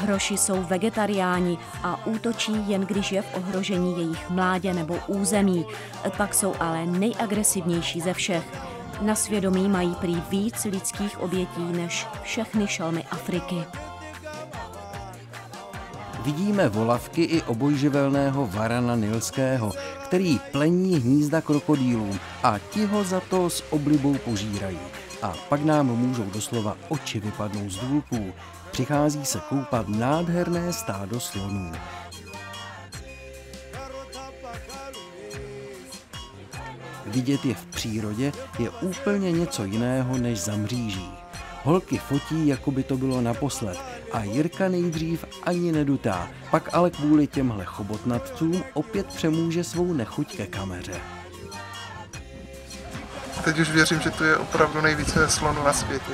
Hroši jsou vegetariáni a útočí jen když je v ohrožení jejich mládě nebo území. Pak jsou ale nejagresivnější ze všech. Na svědomí mají prý víc lidských obětí než všechny šelmy Afriky. Vidíme volavky i obojživelného varana nilského, který plení hnízda krokodýlům a ti ho za to s oblibou požírají. A pak nám můžou doslova oči vypadnout z důlků. Přichází se koupat nádherné stádo slonů. Vidět je v přírodě je úplně něco jiného než za mříží. Holky fotí, jako by to bylo naposled, a Jirka nejdřív ani nedutá, pak ale kvůli těmhle chobotnatcům opět přemůže svou nechuť ke kameře. Teď už věřím, že tu je opravdu nejvíce slonů na světě.